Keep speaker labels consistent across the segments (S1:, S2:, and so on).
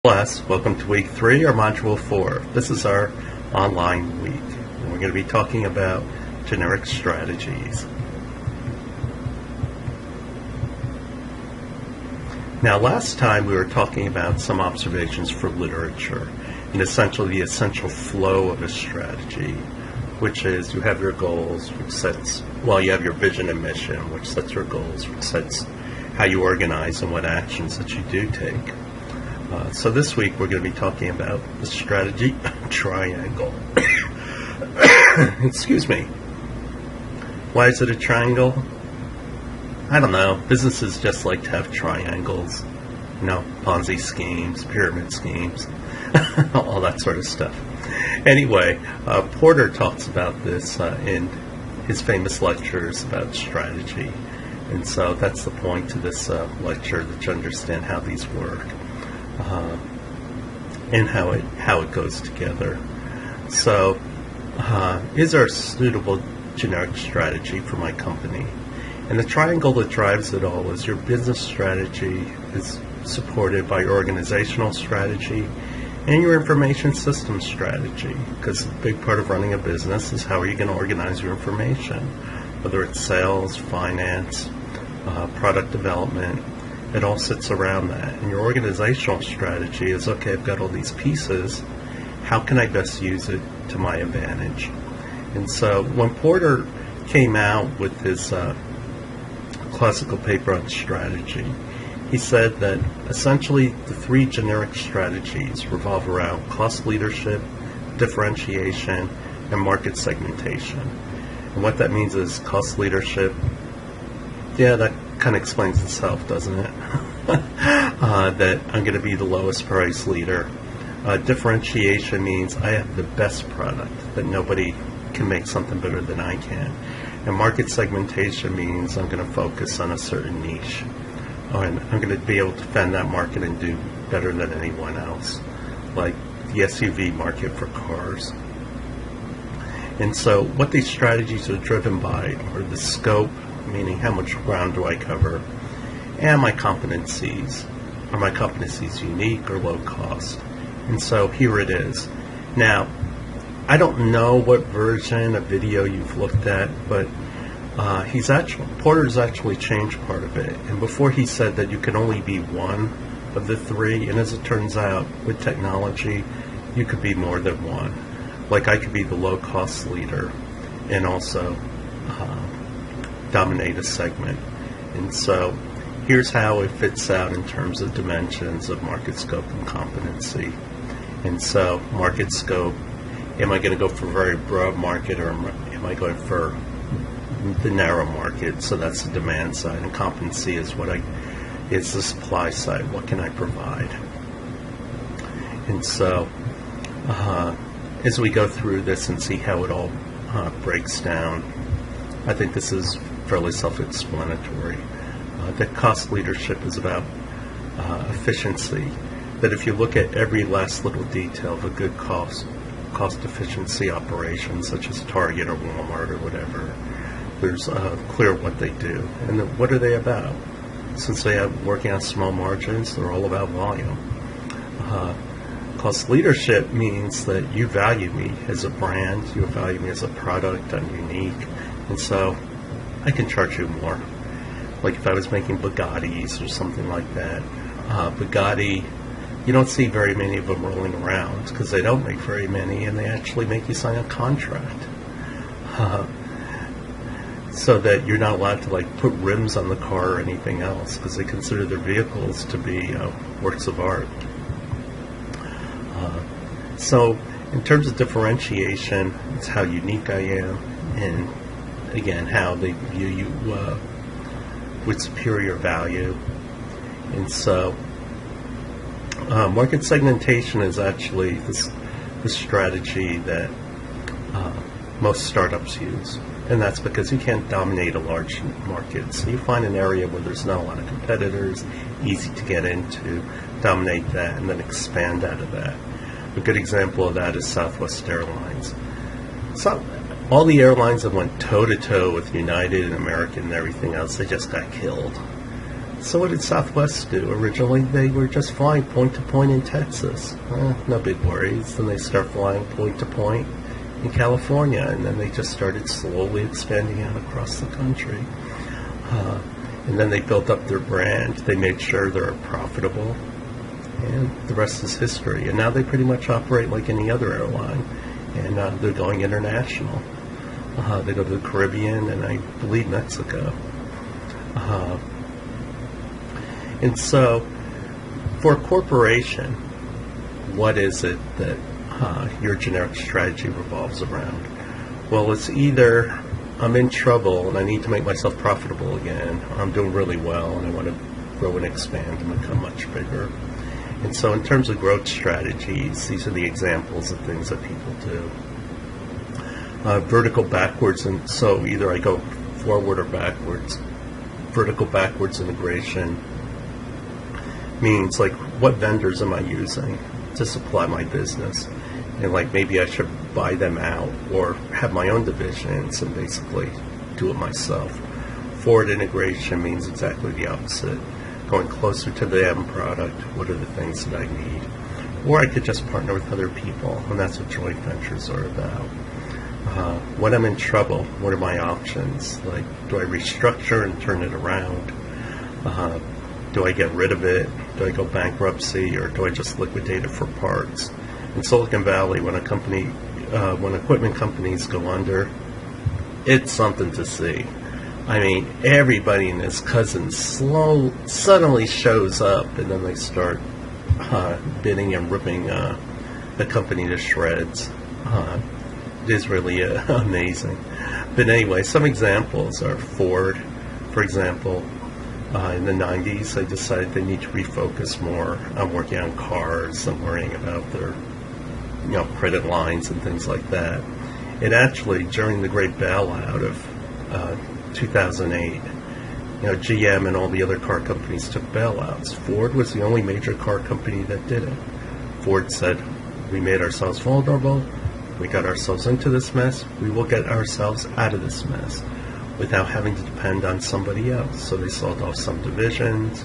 S1: Class, welcome to week 3 or module 4. This is our online week. And we're going to be talking about generic strategies. Now last time we were talking about some observations for literature and essentially the essential flow of a strategy, which is you have your goals, which sets, well, you have your vision and mission, which sets your goals, which sets how you organize and what actions that you do take. So this week we're going to be talking about the strategy triangle. Excuse me. Why is it a triangle? I don't know. Businesses just like to have triangles. You know, Ponzi schemes, pyramid schemes, all that sort of stuff. Anyway, Porter talks about this in his famous lectures about strategy. And so that's the point to this lecture, that you understand how these work. And how it goes together. So, is there a suitable generic strategy for my company? And the triangle that drives it all is your business strategy is supported by your organizational strategy and your information system strategy, because a big part of running a business is how are you going to organize your information, whether it's sales, finance, product development. It all sits around that. And your organizational strategy is, okay, I've got all these pieces. How can I best use it to my advantage? And so when Porter came out with his classical paper on strategy, he said that essentially the 3 generic strategies revolve around cost leadership, differentiation, and market segmentation. And what that means is cost leadership, yeah, that kind of explains itself, doesn't it? That I'm going to be the lowest price leader. Differentiation means I have the best product, that nobody can make something better than I can. And market segmentation means I'm going to focus on a certain niche. And I'm going to be able to defend that market and do better than anyone else, like the SUV market for cars. And so what these strategies are driven by are the scope, meaning how much ground do I cover, and my competencies. Are my competencies unique or low cost? And so here it is. Now, I don't know what version of video you've looked at, but Porter's actually changed part of it. And before he said that you can only be one of the 3, and as it turns out, with technology, you could be more than one. Like I could be the low cost leader and also dominate a segment. And so here's how it fits out in terms of dimensions of market scope and competency. And so market scope, am I going to go for a very broad market, or am I going for the narrow market? So that's the demand side, and competency is is the supply side. What can I provide? And so as we go through this and see how it all breaks down, I think this is fairly self-explanatory. That cost leadership is about efficiency. That if you look at every last little detail of a good cost efficiency operation, such as Target or Walmart or whatever, there's clear what they do. And what are they about? Since they are working on small margins, they're all about volume. Cost leadership means that you value me as a brand, you value me as a product, I'm unique, and so I can charge you more. Like if I was making Bugattis or something like that. Bugatti, you don't see very many of them rolling around because they don't make very many, and they actually make you sign a contract. So that you're not allowed to like put rims on the car or anything else, because they consider their vehicles to be works of art. So in terms of differentiation, it's how unique I am, and again, how they view you with superior value. And so market segmentation is actually the strategy that most startups use. And that's because you can't dominate a large market. So you find an area where there's not a lot of competitors, easy to get into, dominate that, and then expand out of that. A good example of that is Southwest Airlines. So all the airlines that went toe-to-toe with United and American and everything else, they just got killed. So what did Southwest do? Originally, they were just flying point to point in Texas. No big worries. Then they start flying point to point in California, and then they just started slowly expanding out across the country. And then they built up their brand. They made sure they're profitable, and the rest is history. And now they pretty much operate like any other airline, and they're going international. They go to the Caribbean and I believe Mexico. And so, for a corporation, what is it that your generic strategy revolves around? Well, it's either I'm in trouble and I need to make myself profitable again, or I'm doing really well and I want to grow and expand and become much bigger. And so in terms of growth strategies, these are the examples of things that people do. Vertical backwards, and so either I go forward or backwards. Vertical backwards integration means like, what vendors am I using to supply my business? And like, maybe I should buy them out or have my own divisions and basically do it myself. Forward integration means exactly the opposite. Going closer to the end product, what are the things that I need? Or I could just partner with other people, and that's what joint ventures are about. When I'm in trouble, what are my options? Like, do I restructure and turn it around? Do I get rid of it? Do I go bankruptcy, or do I just liquidate it for parts? In Silicon Valley, when when equipment companies go under, it's something to see. I mean, everybody and his cousin suddenly shows up, and then they start bidding and ripping the company to shreds. It is really amazing. But anyway, some examples are Ford, for example. In the 90s, they decided they need to refocus more on working on cars and worrying about their credit lines and things like that. And actually, during the great bailout of 2008, GM and all the other car companies took bailouts. Ford was the only major car company that did it. Ford said, we made ourselves vulnerable, we got ourselves into this mess, we will get ourselves out of this mess without having to depend on somebody else. So they sold off some divisions,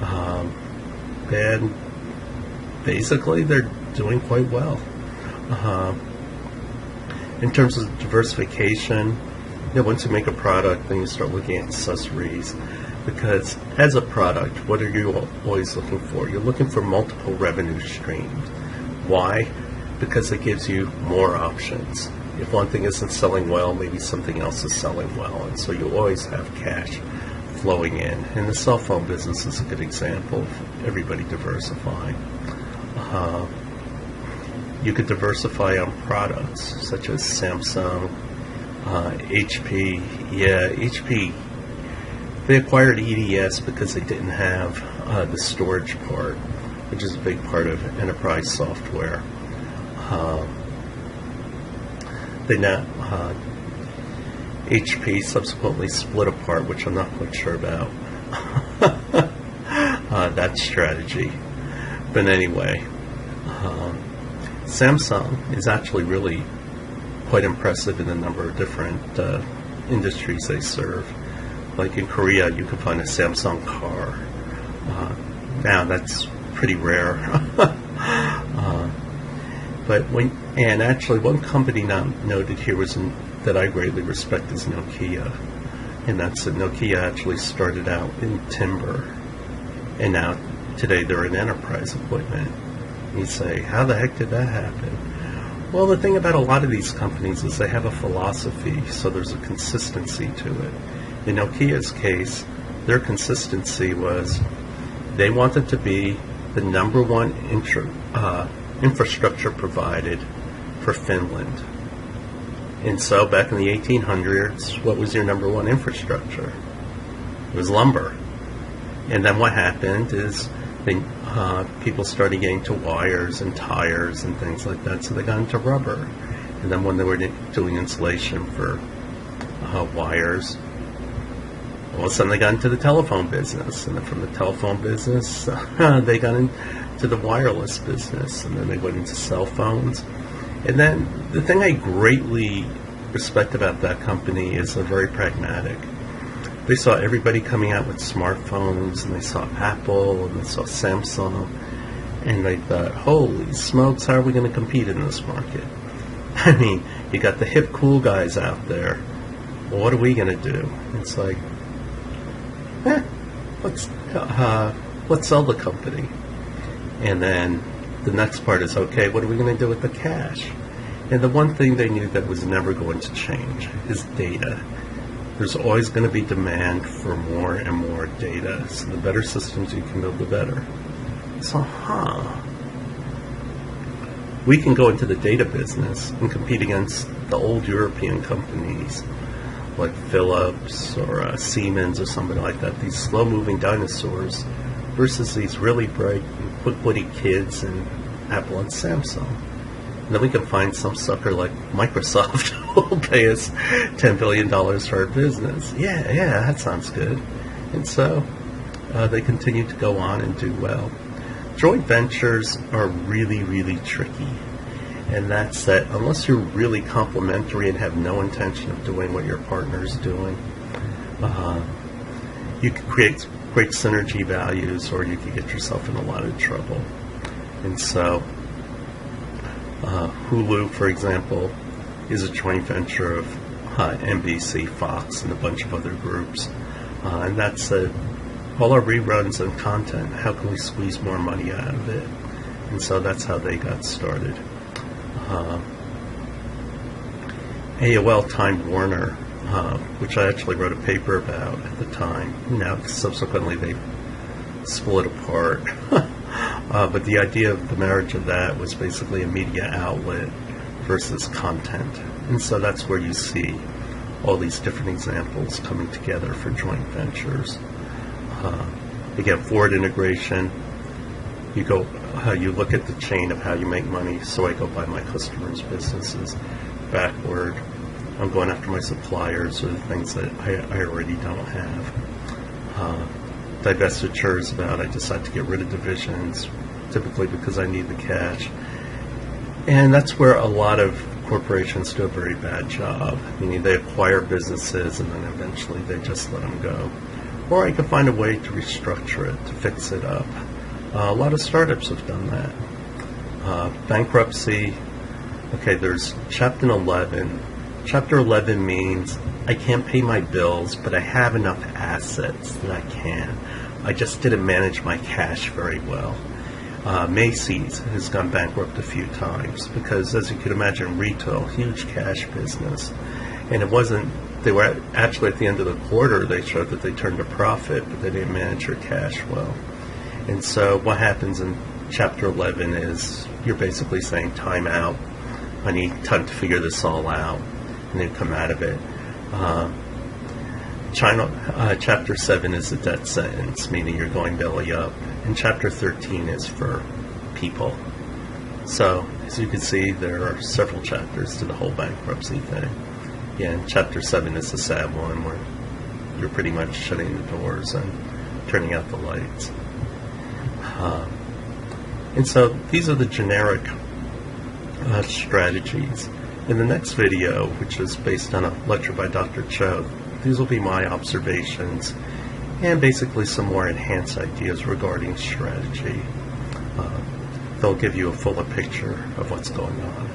S1: and basically they're doing quite well. In terms of diversification, once you make a product, then you start looking at accessories, because as a product, what are you always looking for? You're looking for multiple revenue streams. Why? Because it gives you more options. If one thing isn't selling well, maybe something else is selling well, and so you always have cash flowing in. And the cell phone business is a good example of everybody diversifying. You could diversify on products such as Samsung, HP. Yeah, HP, they acquired EDS because they didn't have the storage part, which is a big part of enterprise software. They now HP subsequently split apart, which I'm not quite sure about that strategy. But anyway, Samsung is actually really quite impressive in the number of different industries they serve. Like in Korea, you can find a Samsung car. Now that's pretty rare. And actually, one company not noted here that I greatly respect is Nokia, and that's that Nokia actually started out in timber, and now today they're in enterprise equipment. You say, how the heck did that happen? Well, the thing about a lot of these companies is they have a philosophy, so there's a consistency to it. In Nokia's case, their consistency was they wanted to be the number one infrastructure provided for Finland. And so back in the 1800s, what was your number one infrastructure? It was lumber. And then what happened is people started getting to wires and tires and things like that, so they got into rubber. And then when they were doing insulation for wires, all of a sudden they got into the telephone business. And then from the telephone business, they got into the wireless business. And then they went into cell phones. And then the thing I greatly respect about that company is they're very pragmatic. They saw everybody coming out with smartphones, and they saw Apple, and they saw Samsung, and they thought, holy smokes, how are we going to compete in this market? I mean, you got the hip, cool guys out there. Well, what are we going to do? It's like, let's sell the company. And then the next part is, okay, what are we going to do with the cash? And the one thing they knew that was never going to change is data. There's always going to be demand for more and more data. So the better systems you can build, the better. So, we can go into the data business and compete against the old European companies like Philips or Siemens or somebody like that, these slow-moving dinosaurs, versus these really bright, quick-witty kids in Apple and Samsung. And then we can find some sucker like Microsoft who will pay us $10 billion for our business. Yeah, that sounds good. And so they continue to go on and do well. Joint ventures are really, really tricky. And that's that unless you're really complementary and have no intention of doing what your partner's doing, you can create great synergy values, or you can get yourself in a lot of trouble. And so Hulu, for example, is a joint venture of NBC, Fox, and a bunch of other groups. And that's all our reruns and content, how can we squeeze more money out of it? And so that's how they got started. AOL Time Warner, which I actually wrote a paper about at the time. Now, subsequently, they split apart. But the idea of the marriage of that was basically a media outlet versus content. And so that's where you see all these different examples coming together for joint ventures. Again, forward integration. You look at the chain of how you make money. So I go buy my customers' businesses. Backward, I'm going after my suppliers or the things that I already don't have. Divestiture is about I decide to get rid of divisions, typically because I need the cash. And that's where a lot of corporations do a very bad job. Meaning they acquire businesses and then eventually they just let them go. Or I can find a way to restructure it, to fix it up. A lot of startups have done that. Bankruptcy, okay, there's Chapter 11. Chapter 11 means I can't pay my bills, but I have enough assets that I can. I just didn't manage my cash very well. Macy's has gone bankrupt a few times because, as you can imagine, retail, huge cash business. And it wasn't, they were actually at the end of the quarter, they showed that they turned a profit, but they didn't manage their cash well. And so what happens in Chapter 11 is you're basically saying, time out. I need time to figure this all out. And then come out of it. Chapter 7 is a death sentence, meaning you're going belly up. And Chapter 13 is for people. So, as you can see, there are several chapters to the whole bankruptcy thing. Yeah, and Chapter 7 is the sad one where you're pretty much shutting the doors and turning out the lights. And so these are the generic strategies. In the next video, which is based on a lecture by Dr. Cho, these will be my observations and basically some more enhanced ideas regarding strategy. They'll give you a fuller picture of what's going on.